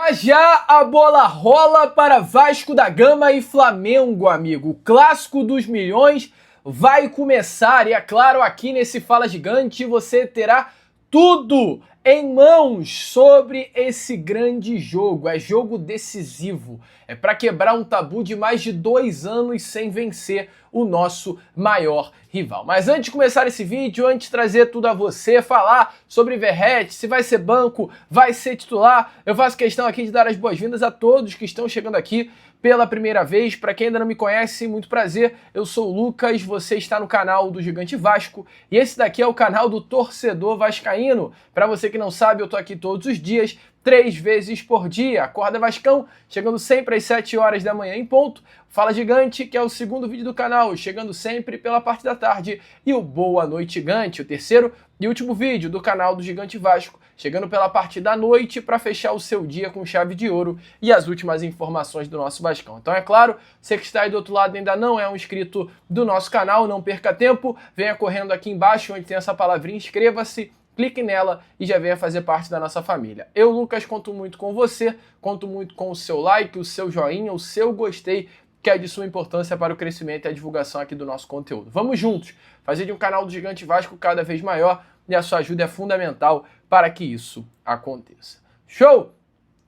Já já a bola rola para Vasco da Gama e Flamengo, amigo. O clássico dos milhões vai começar e, é claro, aqui nesse Fala Gigante você terá tudo em mãos sobre esse grande jogo. É jogo decisivo. É para quebrar um tabu de mais de 2 anos sem vencer o nosso maior rival. Mas antes de começar esse vídeo, antes de trazer tudo a você, falar sobre Verratti, se vai ser banco, vai ser titular, eu faço questão aqui de dar as boas-vindas a todos que estão chegando aqui pela primeira vez. Para quem ainda não me conhece, muito prazer, eu sou o Lucas, você está no canal do Gigante Vasco e esse daqui é o canal do Torcedor Vascaíno. Para você que não sabe, eu tô aqui todos os dias, 3 vezes por dia. Acorda Vascão, chegando sempre às 7 horas da manhã em ponto. Fala Gigante, que é o segundo vídeo do canal, chegando sempre pela parte da tarde. E o Boa Noite Gigante, o terceiro e último vídeo do canal do Gigante Vasco, chegando pela parte da noite para fechar o seu dia com chave de ouro e as últimas informações do nosso Vascão. Então é claro, você que está aí do outro lado ainda não é um inscrito do nosso canal, não perca tempo, venha correndo aqui embaixo onde tem essa palavrinha, inscreva-se, clique nela e já venha fazer parte da nossa família. Eu, Lucas, conto muito com você, conto muito com o seu like, o seu joinha, o seu gostei, que é de sua importância para o crescimento e a divulgação aqui do nosso conteúdo. Vamos juntos fazer de um canal do Gigante Vasco cada vez maior e a sua ajuda é fundamental para que isso aconteça. Show?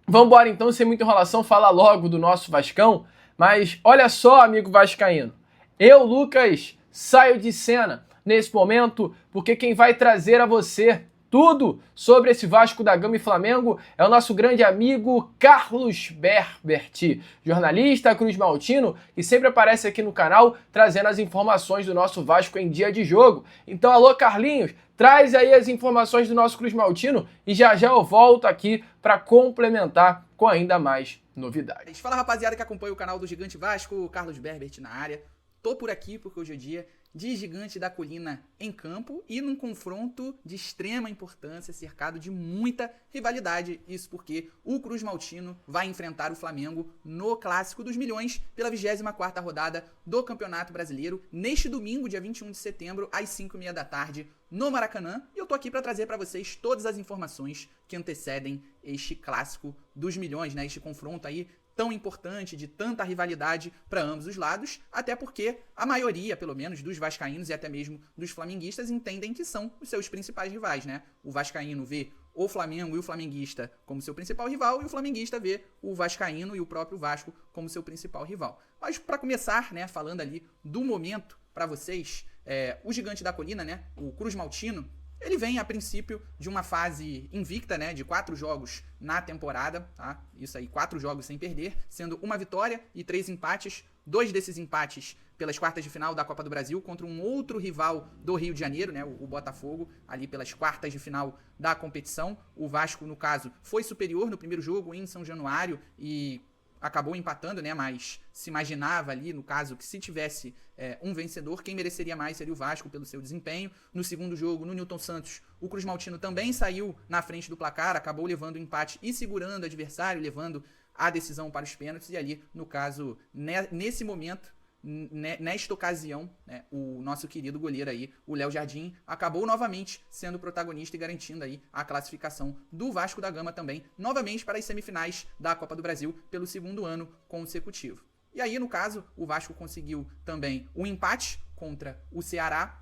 Vamos embora então, sem muita enrolação, falar logo do nosso Vascão. Mas olha só, amigo vascaíno, eu, Lucas, saio de cena nesse momento, porque quem vai trazer a você tudo sobre esse Vasco da Gama e Flamengo é o nosso grande amigo Carlos Berbert, jornalista cruzmaltino, que sempre aparece aqui no canal trazendo as informações do nosso Vasco em dia de jogo. Então, alô Carlinhos, traz aí as informações do nosso cruzmaltino e já já eu volto aqui para complementar com ainda mais novidades. Fala rapaziada que acompanha o canal do Gigante Vasco, Carlos Berbert na área. Tô por aqui porque hoje é dia de Gigante da Colina em campo e num confronto de extrema importância, cercado de muita rivalidade. Isso porque o cruzmaltino vai enfrentar o Flamengo no Clássico dos Milhões pela 24ª rodada do Campeonato Brasileiro, neste domingo, dia 21 de setembro, às 5h30 da tarde, no Maracanã. E eu tô aqui para trazer para vocês todas as informações que antecedem este Clássico dos Milhões, né? Este confronto aí tão importante, de tanta rivalidade para ambos os lados, até porque a maioria, pelo menos, dos vascaínos e até mesmo dos flamenguistas entendem que são os seus principais rivais, né? O vascaíno vê o Flamengo e o flamenguista como seu principal rival e o flamenguista vê o vascaíno e o próprio Vasco como seu principal rival. Mas para começar, né, falando ali do momento para vocês, o Gigante da Colina, né, o cruzmaltino, ele vem, a princípio, de uma fase invicta, né, de 4 jogos na temporada, tá? Isso aí, 4 jogos sem perder, sendo uma vitória e 3 empates. 2 desses empates pelas quartas de final da Copa do Brasil contra um outro rival do Rio de Janeiro, né, o Botafogo, ali pelas quartas de final da competição. O Vasco, no caso, foi superior no primeiro jogo em São Januário e acabou empatando, né? Mas se imaginava ali, no caso, que se tivesse um vencedor, quem mereceria mais seria o Vasco pelo seu desempenho. No segundo jogo, no Newton Santos, o cruzmaltino também saiu na frente do placar, acabou levando o empate e segurando o adversário, levando a decisão para os pênaltis. E ali, no caso, nesse momento, nesta ocasião, né, o nosso querido goleiro aí, o Léo Jardim, acabou novamente sendo protagonista e garantindo aí a classificação do Vasco da Gama também, novamente para as semifinais da Copa do Brasil pelo segundo ano consecutivo. E aí, no caso, o Vasco conseguiu também um empate contra o Ceará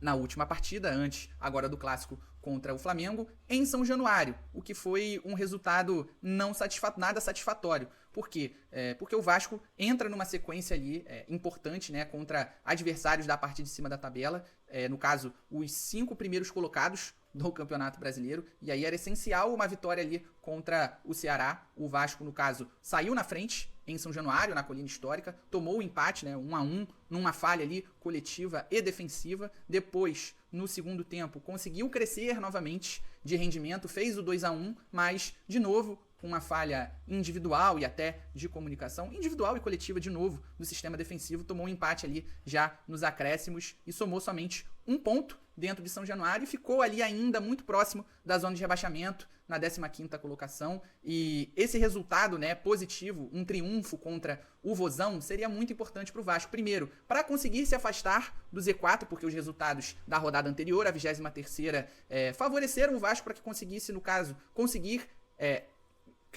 na última partida, antes agora do clássico contra o Flamengo, em São Januário, o que foi um resultado nada satisfatório. Por quê? Porque o Vasco entra numa sequência ali importante, né, contra adversários da parte de cima da tabela, no caso, os 5 primeiros colocados do Campeonato Brasileiro, e aí era essencial uma vitória ali contra o Ceará. O Vasco, no caso, saiu na frente em São Januário, na Colina Histórica, tomou o empate, né, 1-1, numa falha ali coletiva e defensiva. Depois, no segundo tempo, conseguiu crescer novamente de rendimento, fez o 2-1, mas, de novo, com uma falha individual e até de comunicação, individual e coletiva de novo, do sistema defensivo, tomou um empate ali já nos acréscimos e somou somente 1 ponto dentro de São Januário e ficou ali ainda muito próximo da zona de rebaixamento, na 15ª colocação. E esse resultado, né, positivo, um triunfo contra o Vozão, seria muito importante para o Vasco. Primeiro, para conseguir se afastar do Z4, porque os resultados da rodada anterior, a 23ª, favoreceram o Vasco para que conseguisse, no caso, conseguir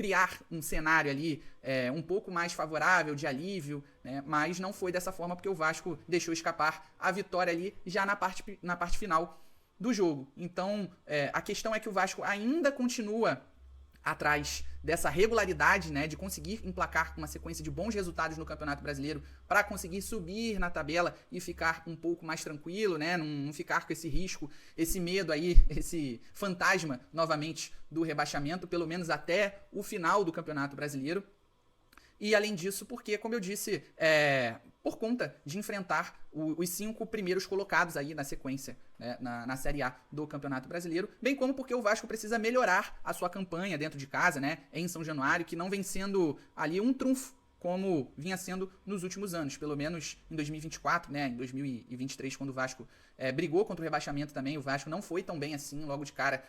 criar um cenário ali um pouco mais favorável, de alívio, né? Mas não foi dessa forma porque o Vasco deixou escapar a vitória ali já na parte final do jogo. Então, a questão é que o Vasco ainda continua atrás dessa regularidade, né, de conseguir emplacar uma sequência de bons resultados no Campeonato Brasileiro para conseguir subir na tabela e ficar um pouco mais tranquilo, né, não ficar com esse risco, esse medo aí, esse fantasma novamente do rebaixamento, pelo menos até o final do Campeonato Brasileiro. E além disso, porque, como eu disse, por conta de enfrentar os 5 primeiros colocados aí na sequência, né, na Série A do Campeonato Brasileiro, bem como porque o Vasco precisa melhorar a sua campanha dentro de casa, né, em São Januário, que não vem sendo ali um trunfo como vinha sendo nos últimos anos, pelo menos em 2024, né, em 2023, quando o Vasco brigou contra o rebaixamento também, o Vasco não foi tão bem assim, logo de cara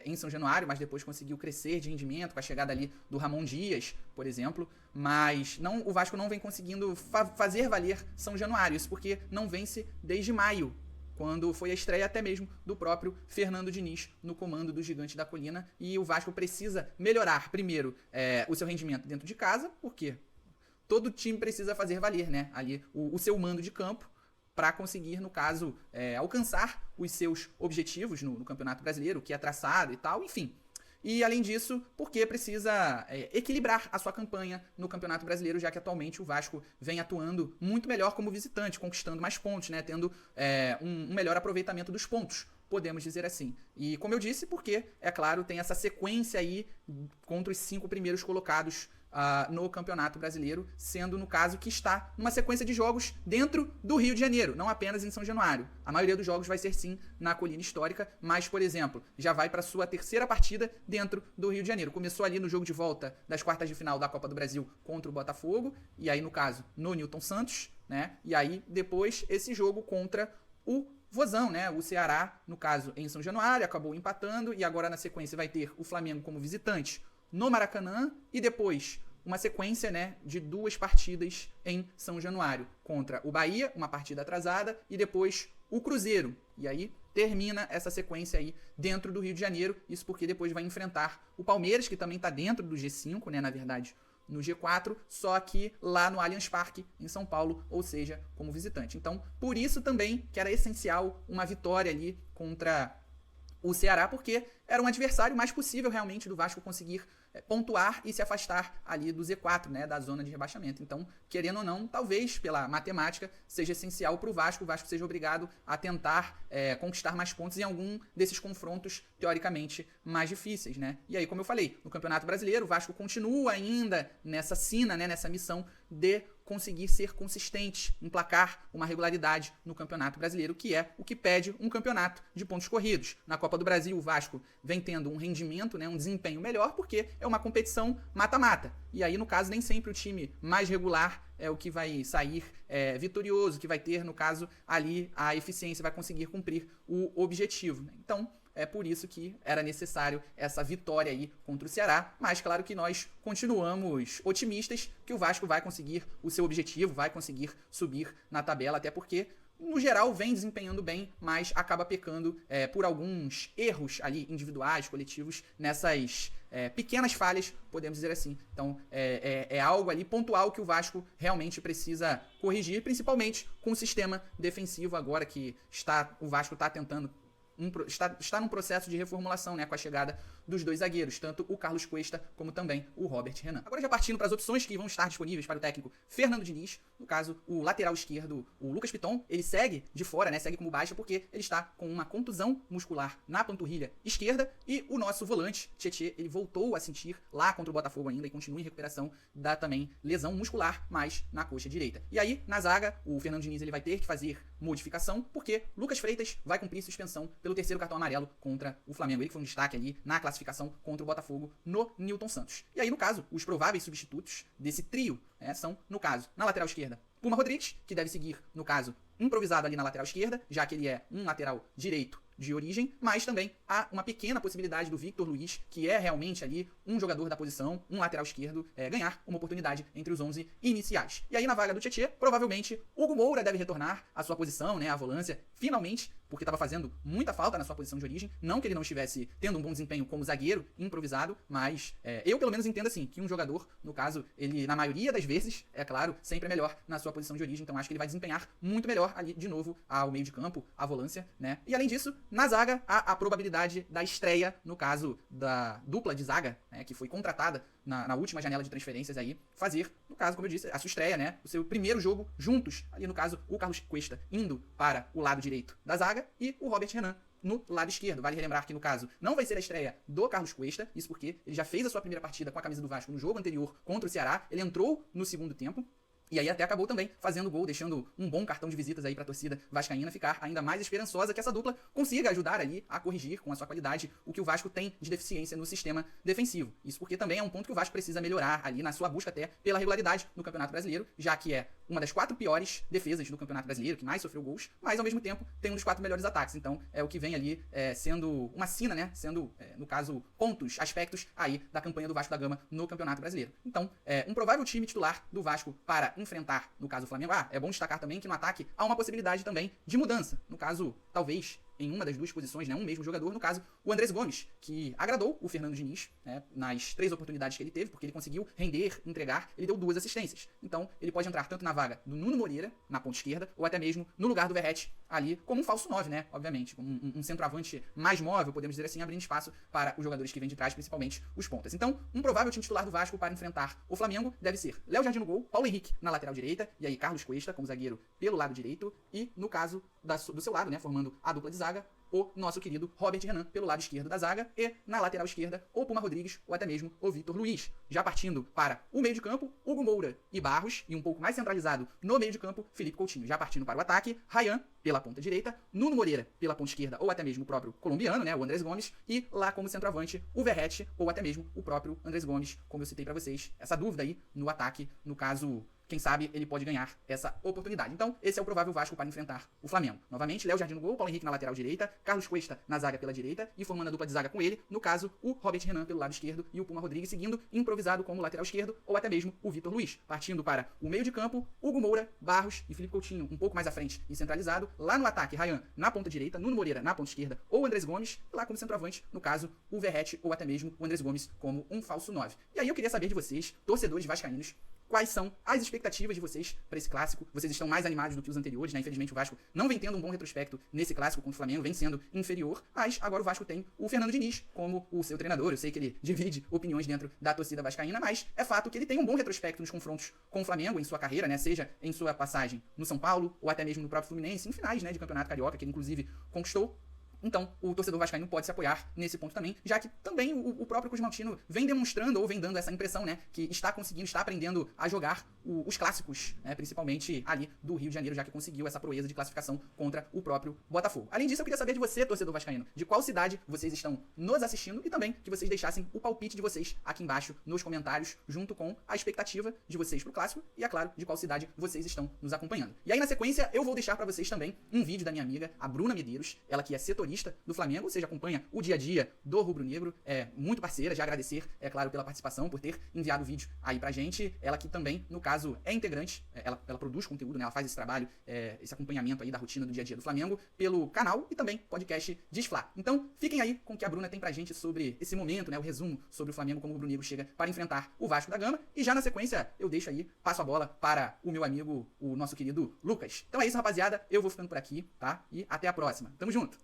em São Januário, mas depois conseguiu crescer de rendimento com a chegada ali do Ramon Dias, por exemplo, mas o Vasco não vem conseguindo fazer valer São Januário, isso porque não vence desde maio, quando foi a estreia até mesmo do próprio Fernando Diniz no comando do Gigante da Colina, e o Vasco precisa melhorar, primeiro, o seu rendimento dentro de casa, porque todo time precisa fazer valer, né, ali o seu mando de campo para conseguir, no caso, alcançar os seus objetivos no Campeonato Brasileiro, que é traçado e tal, enfim. E, além disso, porque precisa equilibrar a sua campanha no Campeonato Brasileiro, já que atualmente o Vasco vem atuando muito melhor como visitante, conquistando mais pontos, né, tendo um melhor aproveitamento dos pontos, podemos dizer assim. E, como eu disse, porque, é claro, tem essa sequência aí contra os 5 primeiros colocados no Campeonato Brasileiro, sendo, no caso, que está numa sequência de jogos dentro do Rio de Janeiro, não apenas em São Januário. A maioria dos jogos vai ser, sim, na Colina Histórica, mas, por exemplo, já vai para sua terceira partida dentro do Rio de Janeiro. Começou ali no jogo de volta das quartas de final da Copa do Brasil contra o Botafogo, e aí, no caso, no Newton Santos, né? E aí, depois, esse jogo contra o Vozão, né? O Ceará, no caso, em São Januário, acabou empatando, e agora, na sequência, vai ter o Flamengo como visitante no Maracanã, e depois uma sequência, né, de 2 partidas em São Januário, contra o Bahia, uma partida atrasada, e depois o Cruzeiro. E aí termina essa sequência aí dentro do Rio de Janeiro, isso porque depois vai enfrentar o Palmeiras, que também está dentro do G5, né, na verdade, no G4, só que lá no Allianz Parque, em São Paulo, ou seja, como visitante. Então, por isso também que era essencial uma vitória ali contra o Ceará, porque era um adversário mais possível realmente do Vasco conseguir pontuar e se afastar ali do Z4, né, da zona de rebaixamento. Então, querendo ou não, talvez pela matemática seja essencial para o Vasco seja obrigado a tentar conquistar mais pontos em algum desses confrontos teoricamente mais difíceis, né? E aí, como eu falei, no Campeonato Brasileiro, o Vasco continua ainda nessa sina, né, nessa missão de conseguir ser consistente, emplacar uma regularidade no Campeonato Brasileiro, que é o que pede um campeonato de pontos corridos. Na Copa do Brasil, o Vasco vem tendo um rendimento, né, um desempenho melhor, porque é uma competição mata-mata. E aí, no caso, nem sempre o time mais regular é o que vai sair vitorioso, que vai ter, no caso, ali a eficiência, vai conseguir cumprir o objetivo, né? Então, é por isso que era necessário essa vitória aí contra o Ceará, mas claro que nós continuamos otimistas que o Vasco vai conseguir o seu objetivo, vai conseguir subir na tabela, até porque, no geral, vem desempenhando bem, mas acaba pecando por alguns erros ali individuais, coletivos, nessas pequenas falhas, podemos dizer assim. Então, é algo ali pontual que o Vasco realmente precisa corrigir, principalmente com o sistema defensivo agora que o Vasco está tentando está num processo de reformulação, né, com a chegada dos 2 zagueiros, tanto o Carlos Cuesta como também o Robert Renan. Agora já partindo para as opções que vão estar disponíveis para o técnico Fernando Diniz, no caso, o lateral esquerdo, o Lucas Piton, ele segue de fora, né, segue como baixa porque ele está com uma contusão muscular na panturrilha esquerda, e o nosso volante, Tietê, ele voltou a sentir lá contra o Botafogo ainda e continua em recuperação da também lesão muscular, mas na coxa direita. E aí, na zaga, o Fernando Diniz ele vai ter que fazer modificação, porque Lucas Freitas vai cumprir suspensão pelo 3º cartão amarelo contra o Flamengo. Ele que foi um destaque ali na classificação contra o Botafogo no Newton Santos. E aí, no caso, os prováveis substitutos desse trio são, no caso, na lateral esquerda, Puma Rodrigues, que deve seguir, no caso, improvisado ali na lateral esquerda, já que ele é um lateral direito de origem, mas também há uma pequena possibilidade do Victor Luiz, que é realmente ali um jogador da posição, um lateral esquerdo, ganhar uma oportunidade entre os 11 iniciais. E aí na vaga do Tietê, provavelmente Hugo Moura deve retornar à sua posição, né, à volância, finalmente, porque estava fazendo muita falta na sua posição de origem. Não que ele não estivesse tendo um bom desempenho como zagueiro improvisado, mas eu pelo menos entendo assim, que um jogador, no caso, ele na maioria das vezes, é claro, sempre é melhor na sua posição de origem, então acho que ele vai desempenhar muito melhor ali de novo ao meio de campo, à volância, né? E além disso, na zaga, há a probabilidade da estreia, no caso da dupla de zaga, né, que foi contratada na última janela de transferências aí, fazer, no caso, como eu disse, a sua estreia, né? O seu primeiro jogo juntos, ali no caso, o Carlos Cuesta indo para o lado direito da zaga e o Robert Renan no lado esquerdo. Vale relembrar que, no caso, não vai ser a estreia do Carlos Cuesta, isso porque ele já fez a sua primeira partida com a camisa do Vasco no jogo anterior contra o Ceará, ele entrou no segundo tempo, e aí até acabou também fazendo gol, deixando um bom cartão de visitas aí para a torcida vascaína ficar ainda mais esperançosa que essa dupla consiga ajudar ali a corrigir com a sua qualidade o que o Vasco tem de deficiência no sistema defensivo. Isso porque também é um ponto que o Vasco precisa melhorar ali na sua busca até pela regularidade no Campeonato Brasileiro, já que é uma das 4 piores defesas do Campeonato Brasileiro, que mais sofreu gols, mas ao mesmo tempo tem um dos 4 melhores ataques. Então é o que vem ali sendo uma sina, né? Sendo, no caso, pontos, aspectos aí da campanha do Vasco da Gama no Campeonato Brasileiro. Então, um provável time titular do Vasco para enfrentar, no caso, o Flamengo. É bom destacar também que no ataque há uma possibilidade também de mudança. No caso, talvez em uma das duas posições, né, um mesmo jogador, no caso, o Andrés Gomes, que agradou o Fernando Diniz, né, nas 3 oportunidades que ele teve, porque ele conseguiu render, entregar, ele deu 2 assistências. Então, ele pode entrar tanto na vaga do Nuno Moreira, na ponta esquerda, ou até mesmo no lugar do Verratti, ali, como um falso 9, né, obviamente, como um centroavante mais móvel, podemos dizer assim, abrindo espaço para os jogadores que vêm de trás, principalmente os pontas. Então, um provável time titular do Vasco para enfrentar o Flamengo deve ser Léo Jardim no gol, Paulo Henrique na lateral direita, e aí Carlos Cuesta como zagueiro pelo lado direito, e no caso do seu lado, né, formando a dupla de zaga, o nosso querido Robert Renan pelo lado esquerdo da zaga e na lateral esquerda o Puma Rodrigues ou até mesmo o Victor Luiz. Já partindo para o meio de campo, Hugo Moura e Barros, e um pouco mais centralizado no meio de campo, Felipe Coutinho. Já partindo para o ataque, Ryan pela ponta direita, Nuno Moreira pela ponta esquerda ou até mesmo o próprio colombiano, né, o Andrés Gomes, e lá como centroavante o Verratti ou até mesmo o próprio Andrés Gomes, como eu citei para vocês. Essa dúvida aí no ataque, no caso, quem sabe ele pode ganhar essa oportunidade. Então, esse é o provável Vasco para enfrentar o Flamengo. Novamente, Léo Jardim no gol, Paulo Henrique na lateral direita, Carlos Cuesta na zaga pela direita e formando a dupla de zaga com ele, no caso, o Robert Renan pelo lado esquerdo e o Puma Rodrigues seguindo improvisado como lateral esquerdo ou até mesmo o Victor Luiz. Partindo para o meio de campo, Hugo Moura, Barros e Felipe Coutinho um pouco mais à frente e centralizado. Lá no ataque, Ryan na ponta direita, Nuno Moreira na ponta esquerda ou Andrés Gomes, lá como centroavante, no caso, o Verratti ou até mesmo o Andrés Gomes como um falso 9. E aí eu queria saber de vocês, torcedores vascaínos, quais são as expectativas de vocês para esse clássico? Vocês estão mais animados do que os anteriores, né? Infelizmente o Vasco não vem tendo um bom retrospecto nesse clássico contra o Flamengo, vem sendo inferior, mas agora o Vasco tem o Fernando Diniz como o seu treinador. Eu sei que ele divide opiniões dentro da torcida vascaína, mas é fato que ele tem um bom retrospecto nos confrontos com o Flamengo em sua carreira, né? Seja em sua passagem no São Paulo ou até mesmo no próprio Fluminense, em finais, né, de Campeonato Carioca, que ele inclusive conquistou. Então, o torcedor vascaíno pode se apoiar nesse ponto também, já que também o próprio Cruzmaltino vem demonstrando ou vem dando essa impressão, né, que está conseguindo, está aprendendo a jogar os clássicos, né, principalmente ali do Rio de Janeiro, já que conseguiu essa proeza de classificação contra o próprio Botafogo. Além disso, eu queria saber de você, torcedor vascaíno, de qual cidade vocês estão nos assistindo e também que vocês deixassem o palpite de vocês aqui embaixo nos comentários, junto com a expectativa de vocês pro clássico e, é claro, de qual cidade vocês estão nos acompanhando. E aí, na sequência, eu vou deixar para vocês também um vídeo da minha amiga, a Bruna Medeiros, ela que é setorista do Flamengo, ou seja, acompanha o dia a dia do rubro-negro, é muito parceira, já agradecer, é claro, pela participação, por ter enviado o vídeo aí pra gente, ela que também, no caso, é integrante, ela produz conteúdo, né, ela faz esse trabalho, esse acompanhamento aí da rotina do dia a dia do Flamengo, pelo canal e também podcast Desflá. Então, fiquem aí com o que a Bruna tem pra gente sobre esse momento, né, o resumo sobre o Flamengo, como o rubro-negro chega para enfrentar o Vasco da Gama, e já na sequência, eu deixo aí, passo a bola para o meu amigo, o nosso querido Lucas. Então é isso, rapaziada, eu vou ficando por aqui, tá? E até a próxima. Tamo junto!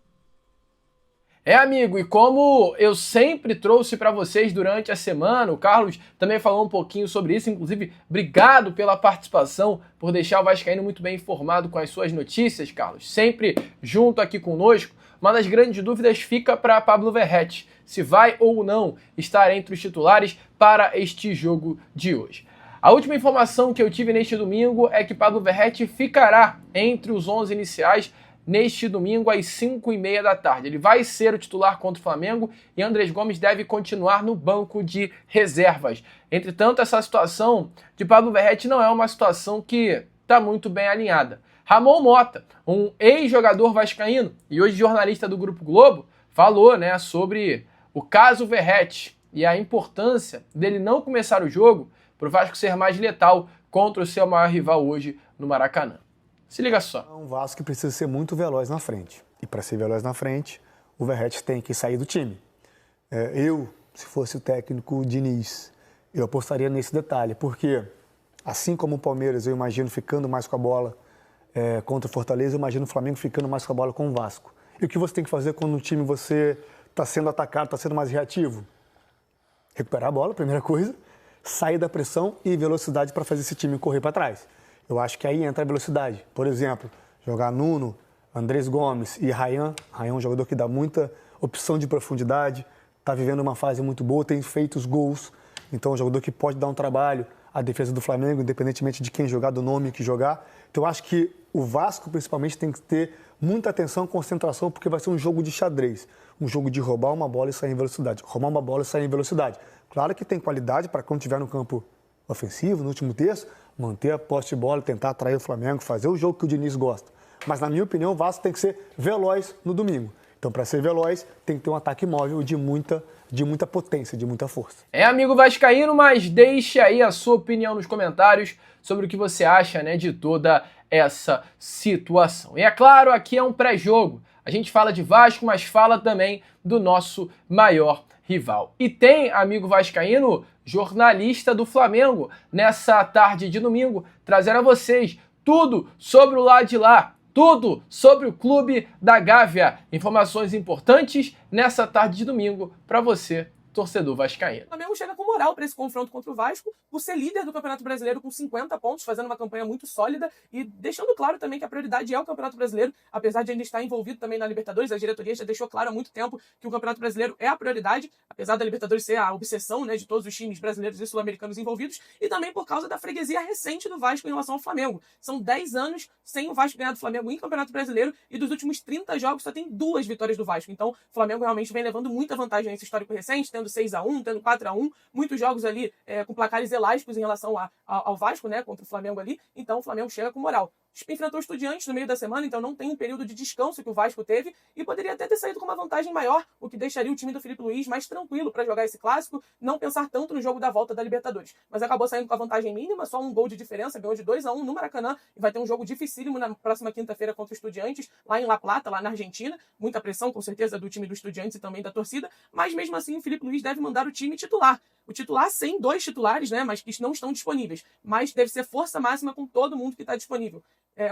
Amigo, e como eu sempre trouxe para vocês durante a semana, o Carlos também falou um pouquinho sobre isso, inclusive, obrigado pela participação, por deixar o vascaíno muito bem informado com as suas notícias, Carlos, sempre junto aqui conosco. Uma das grandes dúvidas fica para Pablo Verratti, se vai ou não estar entre os titulares para este jogo de hoje. A última informação que eu tive neste domingo é que Pablo Verratti ficará entre os 11 iniciais neste domingo às 5h30 da tarde. Ele vai ser o titular contra o Flamengo e Andrés Gomes deve continuar no banco de reservas. Entretanto, essa situação de Pablo Verratti não é uma situação que está muito bem alinhada. Ramon Mota, um ex-jogador vascaíno e hoje jornalista do Grupo Globo, falou, né, sobre o caso Verratti e a importância dele não começar o jogo para o Vasco ser mais letal contra o seu maior rival hoje no Maracanã. Se liga só. É um Vasco que precisa ser muito veloz na frente. E para ser veloz na frente, o Verratti tem que sair do time. Se fosse o técnico Diniz, eu apostaria nesse detalhe, porque assim como o Palmeiras, eu imagino ficando mais com a bola contra o Fortaleza, eu imagino o Flamengo ficando mais com a bola com o Vasco. E o que você tem que fazer quando no time você está sendo atacado, está sendo mais reativo? Recuperar a bola, primeira coisa, sair da pressão e velocidade para fazer esse time correr para trás. Eu acho que aí entra a velocidade. Por exemplo, jogar Nuno, Andrés Gomes e Ryan. Ryan é um jogador que dá muita opção de profundidade, está vivendo uma fase muito boa, tem feito os gols. Então é um jogador que pode dar um trabalho à defesa do Flamengo, independentemente de quem jogar, do nome que jogar. Então eu acho que o Vasco, principalmente, tem que ter muita atenção, concentração, porque vai ser um jogo de xadrez. Um jogo de roubar uma bola e sair em velocidade. Roubar uma bola e sair em velocidade. Claro que tem qualidade para quando estiver no campo ofensivo, no último terço, manter a posse de bola, tentar atrair o Flamengo, fazer o jogo que o Diniz gosta. Mas, na minha opinião, o Vasco tem que ser veloz no domingo. Então, para ser veloz, tem que ter um ataque móvel de muita potência, de muita força. Amigo vascaíno, mas deixe aí a sua opinião nos comentários sobre o que você acha, né, de toda essa situação. E é claro, aqui é um pré-jogo. A gente fala de Vasco, mas fala também do nosso maior rival. E tem, amigo vascaíno, jornalista do Flamengo, nessa tarde de domingo, trazendo a vocês tudo sobre o lado de lá, tudo sobre o Clube da Gávea. Informações importantes nessa tarde de domingo para você, torcedor vascaíno. O Flamengo chega com moral para esse confronto contra o Vasco, por ser líder do Campeonato Brasileiro com 50 pontos, fazendo uma campanha muito sólida e deixando claro também que a prioridade é o Campeonato Brasileiro, apesar de ainda estar envolvido também na Libertadores. A diretoria já deixou claro há muito tempo que o Campeonato Brasileiro é a prioridade, apesar da Libertadores ser a obsessão, né, de todos os times brasileiros e sul-americanos envolvidos, e também por causa da freguesia recente do Vasco em relação ao Flamengo. São 10 anos sem o Vasco ganhar do Flamengo em Campeonato Brasileiro e dos últimos 30 jogos só tem 2 vitórias do Vasco. Então o Flamengo realmente vem levando muita vantagem nesse histórico recente, tendo 6-1, tendo 4-1, muitos jogos ali com placares elásticos em relação ao Vasco, né, contra o Flamengo ali. Então o Flamengo chega com moral. Enfrentou o Estudiantes no meio da semana, então não tem um período de descanso que o Vasco teve e poderia até ter saído com uma vantagem maior, o que deixaria o time do Filipe Luiz mais tranquilo para jogar esse clássico, não pensar tanto no jogo da volta da Libertadores. Mas acabou saindo com a vantagem mínima, só um gol de diferença, ganhou de 2-1 no Maracanã e vai ter um jogo dificílimo na próxima quinta-feira contra o Estudiantes, lá em La Plata, lá na Argentina. Muita pressão, com certeza, do time do Estudiantes e também da torcida, mas mesmo assim o Filipe Luiz deve mandar o time titular. O titular sem 2 titulares, né, mas que não estão disponíveis. Mas deve ser força máxima com todo mundo que está disponível.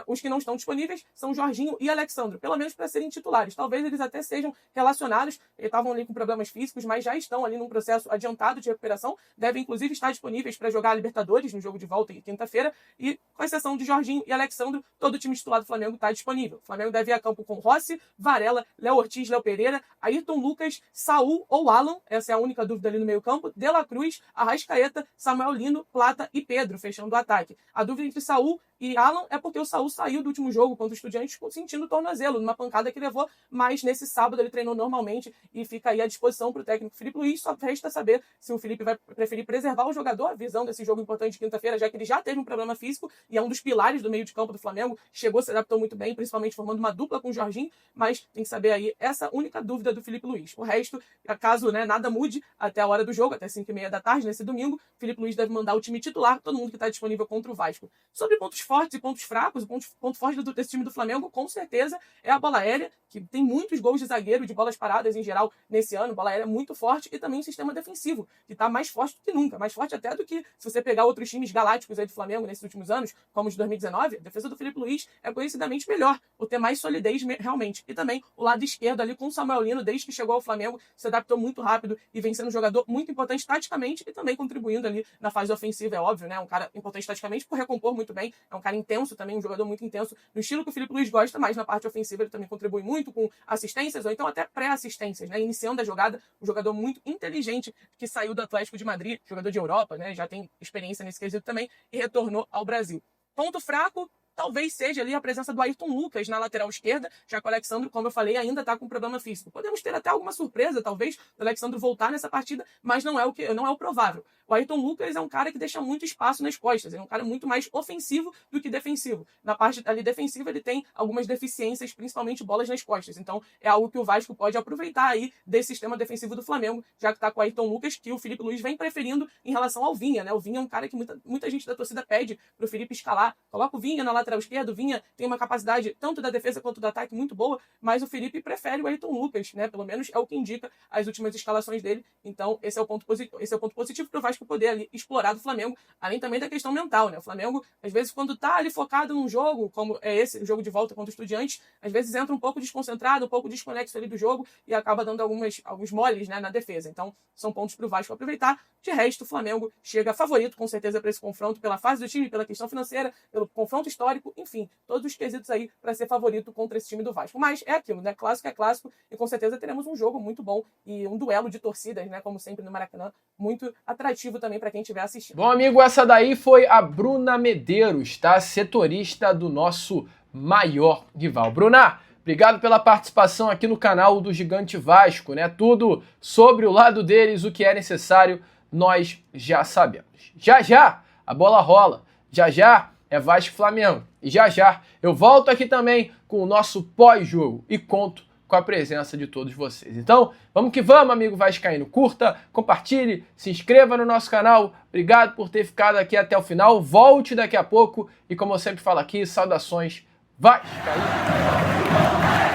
Os que não estão disponíveis são Jorginho e Alexandro, pelo menos para serem titulares. Talvez eles até sejam relacionados, estavam ali com problemas físicos, mas já estão ali num processo adiantado de recuperação, devem inclusive estar disponíveis para jogar a Libertadores no jogo de volta em quinta-feira, e com exceção de Jorginho e Alexandro, todo o time titular do Flamengo está disponível. O Flamengo deve ir a campo com Rossi, Varela, Léo Ortiz, Léo Pereira, Ayrton Lucas, Saul ou Alan, essa é a única dúvida ali no meio campo, De La Cruz, Arrascaeta, Samuel Lino, Plata e Pedro, fechando o ataque. A dúvida entre Saul e Alan é porque o Saul saiu do último jogo contra o Estudiantes sentindo o tornozelo, numa pancada que levou, mas nesse sábado ele treinou normalmente e fica aí à disposição para o técnico Filipe Luiz. Só resta saber se o Filipe vai preferir preservar o jogador, a visão desse jogo importante de quinta-feira, já que ele já teve um problema físico e é um dos pilares do meio de campo do Flamengo, chegou, se adaptou muito bem, principalmente formando uma dupla com o Jorginho, mas tem que saber aí essa única dúvida do Filipe Luiz. O resto, caso nada mude até a hora do jogo, até 5h30 da tarde, nesse domingo, Filipe Luiz deve mandar o time titular, todo mundo que está disponível contra o Vasco. Sobre pontos fortes e pontos fracos, o ponto forte desse time do Flamengo, com certeza, é a bola aérea, que tem muitos gols de zagueiro, de bolas paradas em geral nesse ano, bola aérea muito forte, e também o sistema defensivo, que está mais forte do que nunca, mais forte até do que se você pegar outros times galácticos aí do Flamengo nesses últimos anos, como os de 2019, a defesa do Filipe Luiz é conhecidamente melhor, por ter mais solidez realmente. E também o lado esquerdo ali com o Samuel Lino, desde que chegou ao Flamengo, se adaptou muito rápido e vem sendo um jogador muito importante taticamente e também contribuindo ali na fase ofensiva, é óbvio, né? Um cara importante taticamente por recompor muito bem, é um cara intenso também, um jogador muito intenso no estilo que o Filipe Luiz gosta, mas na parte ofensiva ele também contribui muito com assistências ou então até pré-assistências, né? Iniciando a jogada, um jogador muito inteligente que saiu do Atlético de Madrid, jogador de Europa, né? Já tem experiência nesse quesito também e retornou ao Brasil. Ponto fraco, talvez seja ali a presença do Ayrton Lucas na lateral esquerda, já que o Alexandro, como eu falei, ainda está com problema físico. Podemos ter até alguma surpresa, talvez, do Alexandro voltar nessa partida, mas não é o provável. O Ayrton Lucas é um cara que deixa muito espaço nas costas, é um cara muito mais ofensivo do que defensivo. Na parte ali defensiva ele tem algumas deficiências, principalmente bolas nas costas. Então é algo que o Vasco pode aproveitar aí desse sistema defensivo do Flamengo, já que está com o Ayrton Lucas, que o Felipe Luiz vem preferindo em relação ao Vinha, né? O Vinha é um cara que muita gente da torcida pede pro Felipe escalar. Coloca o Vinha na lateral esquerda, o Vinha tem uma capacidade tanto da defesa quanto do ataque muito boa, mas o Felipe prefere o Ayrton Lucas, né? Pelo menos é o que indica as últimas escalações dele. Então esse é o ponto positivo pro Vasco poder ali explorar do Flamengo, além também da questão mental, né? O Flamengo, às vezes, quando tá ali focado num jogo, como é esse, o jogo de volta contra o Estudiantes, às vezes entra um pouco desconcentrado, um pouco desconexo ali do jogo e acaba dando alguns moles, né, na defesa. Então, são pontos pro Vasco aproveitar. De resto, o Flamengo chega favorito, com certeza, para esse confronto, pela fase do time, pela questão financeira, pelo confronto histórico, enfim, todos os quesitos aí para ser favorito contra esse time do Vasco. Mas é aquilo, né? Clássico é clássico e com certeza teremos um jogo muito bom e um duelo de torcidas, né? Como sempre no Maracanã, muito atrativo também para quem estiver assistindo. Bom, amigo, essa daí foi a Bruna Medeiros, tá? Setorista do nosso maior rival. Bruna, obrigado pela participação aqui no canal do Gigante Vasco, né? Tudo sobre o lado deles, o que é necessário, nós já sabemos. Já já a bola rola, já já é Vasco e Flamengo. E já já eu volto aqui também com o nosso pós-jogo e conto com a presença de todos vocês. Então, vamos que vamos, amigo vascaíno. Curta, compartilhe, se inscreva no nosso canal. Obrigado por ter ficado aqui até o final. Volte daqui a pouco e, como eu sempre falo aqui, saudações vascaínas.